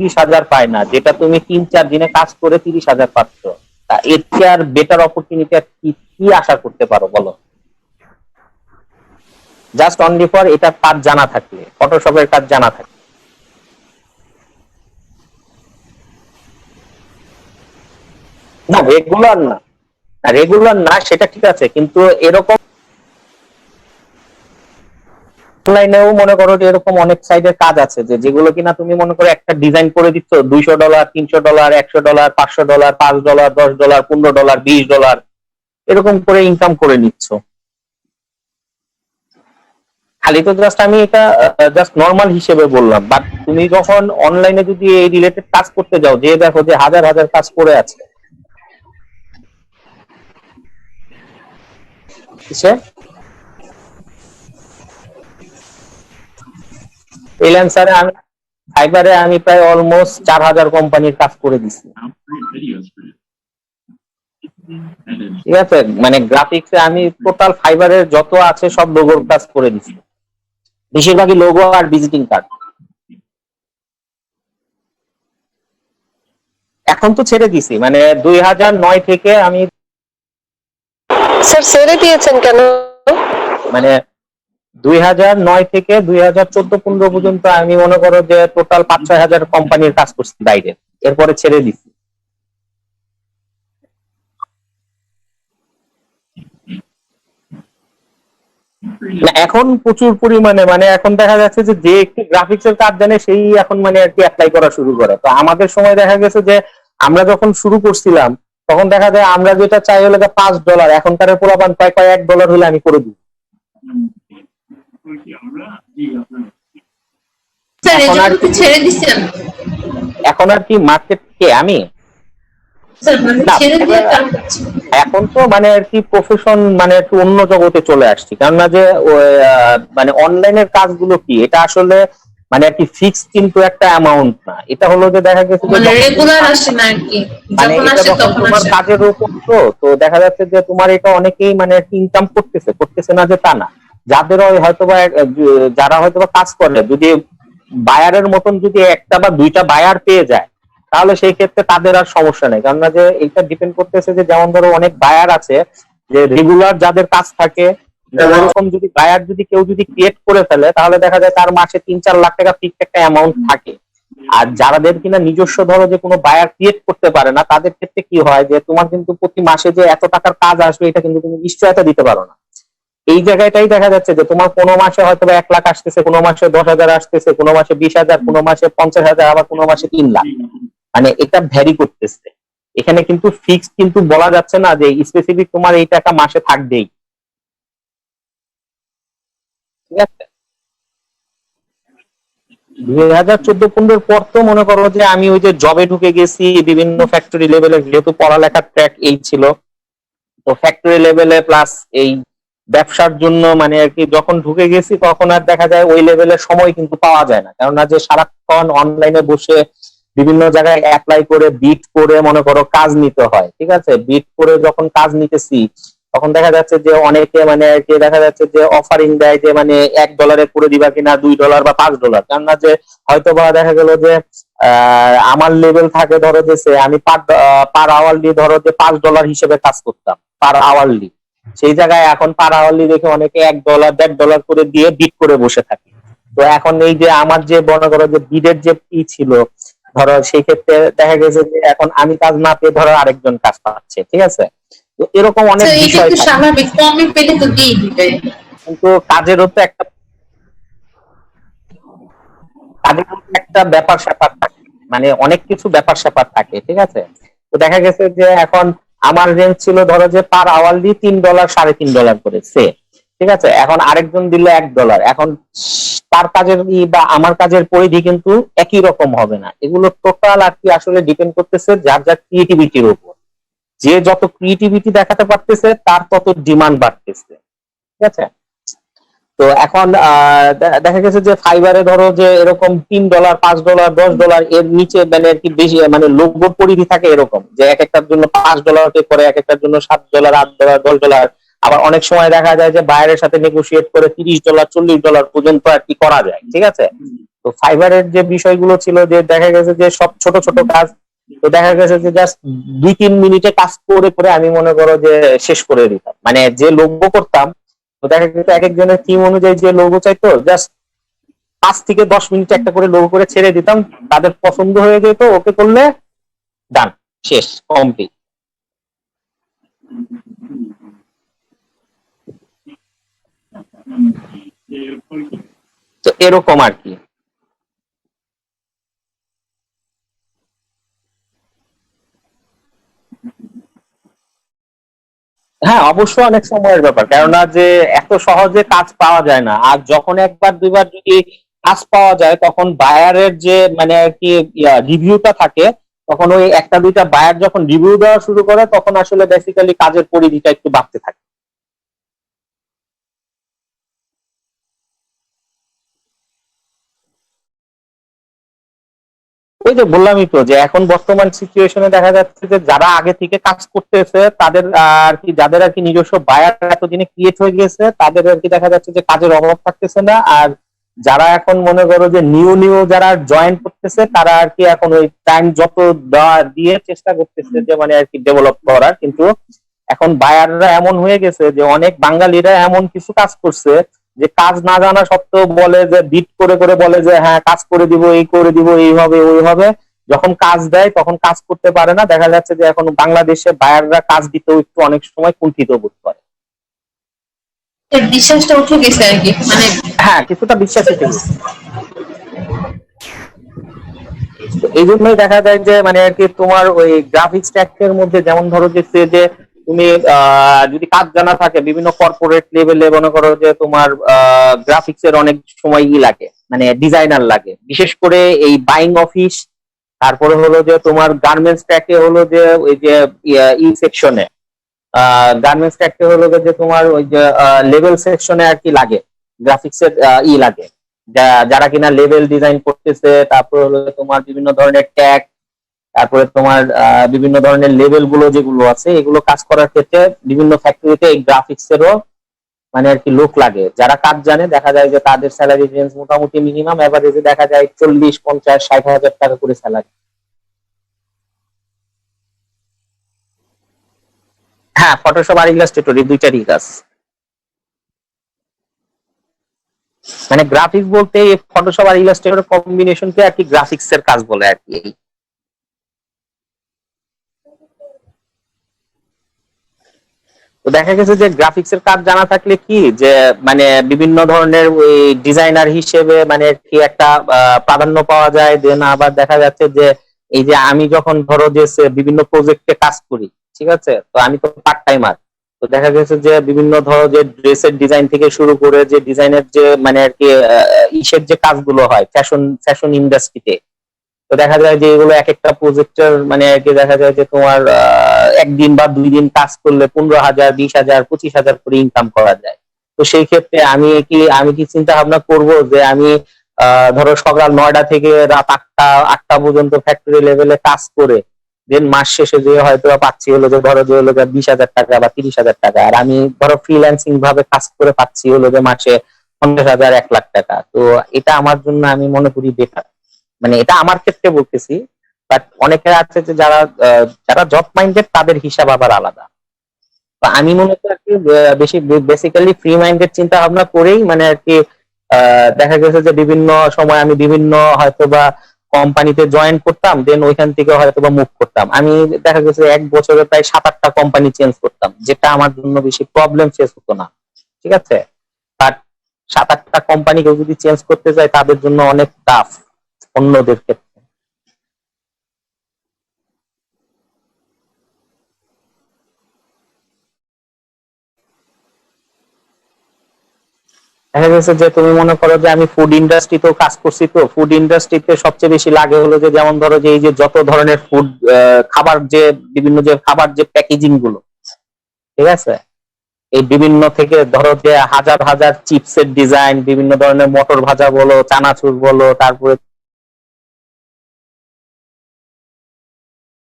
30,000 পায় না, যেটা তুমি 3-4 দিনে কাজ করে 30,000 পাচ্ছ। তা এর চেয়ে আর বেটার অপরচুনিটি কি আশা করতে পারো বলো? জাস্ট অনলি ফর এটা কাজ জানা থাকলে, ফটোশপের কাজ জানা থাকলে। না রেগুলার না, রেগুলার না সেটা ঠিক আছে, কিন্তু এরকম অনলাইনেও মনে করো যে এরকম অনেক সাইডের কাজ আছে যে যেগুলো কিনা তুমি মনে করো একটা ডিজাইন করে দিচ্ছ $200, $300, $100, $500, $5, $10, $15, $20 এরকম করে ইনকাম করে নিচ্ছ। খালি তো জাস্ট আমি এটা জাস্ট নর্মাল হিসেবে বললাম, বাট তুমি যখন অনলাইনে যদি এই রিলেটেড কাজ করতে যাও, যে দেখো যে হাজার হাজার কাজ করে আছে ফ্রিল্যান্সারে আমি ফাইবারে আমি প্রায় অলমোস্ট 4,000 কোম্পানির কাজ করে দিছি। ঠিক আছে, মানে গ্রাফিক্সে আমি টোটাল ফাইবারের যত আছে সব লোগোর কাজ করে দিছি, বেশিরভাগই লোগো আর ভিজিটিং কার্ড। এখন তো ছেড়ে দিছি, মানে 2009 থেকে আমি। স্যার ছেড়ে দিয়েছেন কেন? মানে 2009 থেকে 2014-15 পর্যন্ত আমি মনে করো যে টোটাল 5-6 হাজার কোম্পানির কাজ করছি বাইরে, এরপরে ছেড়ে দিছি। না এখন প্রচুর পরিমাণে, মানে এখন দেখা যাচ্ছে যে যে একটি গ্রাফিক্স এর কাজ জানে সেই এখন মানে আর কি অ্যাপ্লাই করা শুরু করে। তো আমাদের সময় দেখা গেছে যে আমরা যখন শুরু করছিলাম তখন দেখা যায় আমরা যেটা চাই হলো $5, এখনকার পোলাপান প্রায় $1 হলে আমি করে দিই। এখন আর কি মার্কেট কে আমি এখন তো মানে আর কি প্রফেশন মানে একটু অন্য জগতে চলে আসছি, কেননা যে মানে অনলাইনের কাজগুলো কি এটা আসলে মানে আর কি ফিক্স কিন্তু একটা অ্যামাউন্ট না, এটা হলো যে দেখা গেছে যে রেগুলার আসে না আর কি, মানে এটা যখন তোমার কাজের উপর তো দেখা যাচ্ছে যে তোমার এটা অনেকেই মানে ইনকাম করতেছে না যে তা না, যাদের হয়তোবা যারা হয়তোবা কাজ করে যদি বায়ারের মতন যদি একটা বা দুইটা বায়ার পেয়ে যায় তাহলে সেই ক্ষেত্রে তাদের আর সমস্যা নেই, কারণ যে এটা ডিপেন্ড করতেছে যে যেমন ধরো অনেক বায়ার আছে যে রেগুলার যাদের কাজ থাকে, এরকম যদি বায়ার যদি কেউ যদি ক্রিয়েট করে ফেলে তাহলে দেখা যায় তার মাসে 3-4 লাখ টাকা ফিক্সড একটা অ্যামাউন্ট থাকে। আর যাদের কিনা নিজস্ব ধরো যে কোনো বায়ার ক্রিয়েট করতে পারে না তাদের ক্ষেত্রে কি হয় যে তোমার কিন্তু প্রতি মাসে যে এত টাকার কাজ আসবে এটা কিন্তু তুমি নিশ্চয়তা দিতে পারো না। এই জায়গাটাই দেখা যাচ্ছে যে তোমার কোনো মাসে হয়তো 1 লাখ আসতেছে, কোনো মাসে 10,000 আসতেছে, কোনো মাসে 20,000, কোনো মাসে 50,000, আবার কোনো মাসে 3 লাখ, মানে এটা ভ্যারি করতেছে। এখানে কিন্তু ফিক্স কিন্তু বলা যাচ্ছে না যে স্পেসিফিক তোমার এই টাকা মাসে থাকবেই। ঠিক আছে, 2014-15 পর তো মনে করো যে আমি ওই যে জবে ঢুকে গেছি বিভিন্ন ফ্যাক্টরি লেভেলে, যেহেতু পড়ালেখার ট্র্যাক এই ছিল, তো ফ্যাক্টরি লেভেলে প্লাস এই ব্যবসার জন্য মানে আর কি যখন ঢুকে গেছি তখন আর দেখা যায় ওই লেভেলের সময় কিন্তু পাওয়া যায় না, কেননা যে সারাক্ষণ অনলাইনে বসে বিভিন্ন জায়গায় অ্যাপ্লাই করে বিট করে মনে করো কাজ নিতে হয়। ঠিক আছে, বিট করে যখন কাজ নিতেছি তখন দেখা যাচ্ছে যে অনেকে মানে আর কি দেখা যাচ্ছে যে অফারিং দেয় যে মানে $1 করে দিবা কিনা, $2 বা $5, কেননা যে হয়তো বা দেখা গেল যে আমার লেভেল থাকে ধরো যে আমি পার আওয়ারলি ধরো যে $5 হিসেবে কাজ করতাম পার আওয়ারলি, সেই জায়গায় এখন পার আওয়ারলি দেখে অনেকে $1, $1.5 করে দিয়ে বিট করে বসে থাকে। তো এখন এই যে আমার যে মনে করো যে বিডের যে ছিল ধরো, সেই ক্ষেত্রে দেখা গেছে যে এখন আমি কাজ না পেয়ে ধরো আরেকজন কাজ পাচ্ছে। ঠিক আছে, তো এরকম অনেক বিষয় স্বাভাবিক, কমই পেলে তো দিয়ে দিবে, কিন্তু কাজেরও তো একটা ব্যাপার স্যাপার থাকে, মানে অনেক কিছু ব্যাপার স্যাপার থাকে। ঠিক আছে, তো দেখা গেছে যে এখন আমার রেঞ্জ ছিল ধরো যে পার আওয়ারলি $3, $3.5 করে সে। ঠিক আছে, এখন আরেকজন দিল $1, এখন তার কাজের বা আমার কাজের পরিধি কিন্তু একই রকম হবে না। এগুলো টোটাল আর কি আসলে ডিপেন্ড করতেছে যার যার ক্রিয়েটিভিটির উপর, যে যত ক্রিয়েটিভিটি দেখাতে পারতেছে তার তত ডিমান্ড বাড়তেছে। ঠিক আছে, তো এখন দেখা গেছে যে ফাইবারে ধরো যে এরকম $3, $5, $10 এর নিচে মানে আর কি বেশি মানে লোগোর পরিধি থাকে এরকম যে এক একটার জন্য $5 করে, এক একটার জন্য $7, $8, $10। আবার অনেক সময় দেখা যায় যে বাইরের সাথে নেগোশিয়েট করে $30, $40 পর্যন্ত আর কি করা যায়। ঠিক আছে, তো ফাইবারের যে বিষয়গুলো ছিল যে দেখা গেছে যে সব ছোট ছোট কাজ, তো দেখা গেছে যে জাস্ট 2-3 মিনিটে কাজ করে করে আমি মনে করো যে শেষ করে দিতাম। মানে যে লোগো করতাম, তো দেখা গেছে এক একজনের থিম অনুযায়ী যে লোগো চাইতো, জাস্ট 5 থেকে 10 মিনিটে একটা করে লোগো করে ছেড়ে দিতাম, তাদের পছন্দ হয়ে যেত, ওকে করলে ডান, শেষ, কমপ্লিট। তো এরকম আর কি। হ্যাঁ, অবশ্যই অনেক সময়ের ব্যাপার, কেননা যে এত সহজে কাজ পাওয়া যায় না। আর যখন একবার দুইবার যদি কাজ পাওয়া যায়, তখন বায়ারের যে মানে আর কি রিভিউটা থাকে, তখন ওই একটা দুইটা বায়ার যখন রিভিউ দেওয়া শুরু করে, তখন আসলে বেসিক্যালি কাজের পরিধিটা একটু বাড়তে থাকে। ওই যে বললামই তো, যে এখন বর্তমান সিচুয়েশনে দেখা যাচ্ছে যে যারা আগে থেকে কাজ করতেছে তাদের আর কি, যাদের আর কি নিজস্ব বায়ার এতদিনে ক্রিয়েট হয়ে গেছে, তাদের আর কি দেখা যাচ্ছে যে কাজের অভাব থাকতেছে না। আর যারা এখন মনে করো যে নিউ নিউ যারা জয়েন করতেছে, তারা আর কি এখন ওই টাইম যত দিয়ে চেষ্টা করতেছে যে মানে আর কি ডেভেলপ করার। কিন্তু এখন বায়াররা এমন হয়ে গেছে যে অনেক বাঙালিরা এমন কিছু কাজ করছে যে কাজ না জানা সত্ত্বেও বলে যে বিট করে করে বলে যে হ্যাঁ কাজ করে দিব, এই করে দিব, এইভাবে ওইভাবে। যখন কাজ দেয় তখন কাজ করতে পারে না। দেখা যাচ্ছে যে এখন বাংলাদেশে বায়াররা কাজ দিতেও একটু অনেক সময় কুণ্ঠিত বোধ করে। এর বিশ্বাসটা উঠে গেছে আর কি, মানে হ্যাঁ, কিছুটা বিশ্বাস উঠে গেছে। তো এই জন্যই দেখা যায় যে মানে আর কি তোমার ওই গ্রাফিক্স ট্যাগের মধ্যে যেমন ধরো যে তুমি যদি কাজ জানা থাকে, বিভিন্ন কর্পোরেট লেভেলে মনে করো যে তোমার গ্রাফিক্স এর অনেক সময় লাগে, মানে ডিজাইনার লাগে, বিশেষ করে এই বাইং অফিস। তারপরে হলো যে তোমার গার্মেন্টস ট্যাগে হলো যে ওই যে ই সেকশনে, গার্মেন্টস ট্যাগে হলো যে তোমার ওই যে লেভেল সেকশনে আর কি লাগে, গ্রাফিক্স এর লাগে, যারা কিনা লেভেল ডিজাইন করতেছে। তারপর হলো তোমার বিভিন্ন ধরনের ট্যাগ, তারপরে তোমার বিভিন্ন ধরনের লেভেল গুলো যেগুলো আছে, এগুলো কাজ করার ক্ষেত্রে বিভিন্ন ফ্যাক্টরিতে এই গ্রাফিক্স এরও মানে আর কি লোক লাগে। যারা কাজ জানে, দেখা যায় যে তাদের স্যালারি রেঞ্জ মোটামুটি মিনিমাম এভারেজে দেখা যায় 40, 50, 60 হাজার টাকা করে স্যালারি। হ্যাঁ, ফটোশপ আর ইলাস্ট্রেটর এই দুইটারই কাজ। মানে গ্রাফিক্স বলতে ফটোশপ আর ইলাস্ট্রেটর কম্বিনেশনকে আর কি গ্রাফিক্স এর কাজ বলে আর কি। তো দেখা গেছে যে গ্রাফিক্স এর কাজ জানা থাকলে কি, যে মানে বিভিন্ন ধরনের ওই ডিজাইনার হিসেবে মানে কি একটা প্রাধান্য পাওয়া যায়। দেন আবার দেখা যাচ্ছে যে এই যে আমি যখন ধরো যে বিভিন্ন প্রজেক্টে কাজ করি, ঠিক আছে, তো আমি তো পার্ট টাইমার। তো দেখা গেছে যে বিভিন্ন ধরো যে ড্রেসের ডিজাইন থেকে শুরু করে যে ডিজাইনের যে মানে আর কি ইসের যে কাজগুলো হয় ফ্যাশন ফ্যাশন ইন্ডাস্ট্রিতে, তো দেখা যায় যে এগুলো এক একটা প্রজেক্টের মানে আর কি দেখা যায় যে তোমার একদিন বা 2 দিন কাজ করলে 15,000, 20,000, 25,000 করে ইনকাম করা যায়। তো সেই ক্ষেত্রে আমি কি চিন্তা ভাবনা করব যে আমি ধরো সকাল 9টা থেকে রাত 8টা পর্যন্ত ফ্যাক্টরি লেভেলে কাজ করে দেন মাস শেষে যে হয়তো পাচ্ছি হলো যে ধরো যে হলো 20,000 টাকা বা 30,000 টাকা, আর আমি ধরো ফ্রিল্যান্সিং ভাবে কাজ করে পাচ্ছি হলো যে মাসে 50,000, 1 লাখ টাকা। তো এটা আমার জন্য আমি মনে করি বেটার। মানে এটা আমার ক্ষেত্রে বলতেছি, বাট অনেকে আছে যে যারা জব মাইন্ডেড, তাদের হিসাব আবার আলাদা। তো আমি মনে করি আর কি বেশি বেসিক্যালি ফ্রি মাইন্ডেড চিন্তা ভাবনা করেই মানে আর কি দেখা গেছে যে বিভিন্ন সময় আমি বিভিন্ন হয়তো বা কোম্পানিতে জয়েন করতাম, দেন ওইখান থেকে হয়তো বা মুভ করতাম। আমি দেখা গেছে 1 বছরে প্রায় 7-8টা কোম্পানি চেঞ্জ করতাম, যেটা আমার জন্য বেশি প্রবলেম ফেস হতো না। ঠিক আছে, বাট 7-8টা কোম্পানি কেউ যদি চেঞ্জ করতে চায়, তাদের জন্য অনেক টাফ অন্যদের ক্ষেত্রে। দেখা গেছে যে তুমি মনে করো যে আমি ফুড ইন্ডাস্ট্রিতেও কাজ করছি, তো ফুড ইন্ডাস্ট্রিতে সবচেয়ে বেশি লাগে হলো যে যেমন ধরো যে এই যে যত ধরনের ফুড খাবার, যে বিভিন্ন যে খাবার যে প্যাকেজিং গুলো, ঠিক আছে, এই বিভিন্ন থেকে ধরো যে হাজার হাজার চিপসের ডিজাইন, বিভিন্ন ধরনের মটর ভাজা বলো, চানাচুর বলো, তারপরে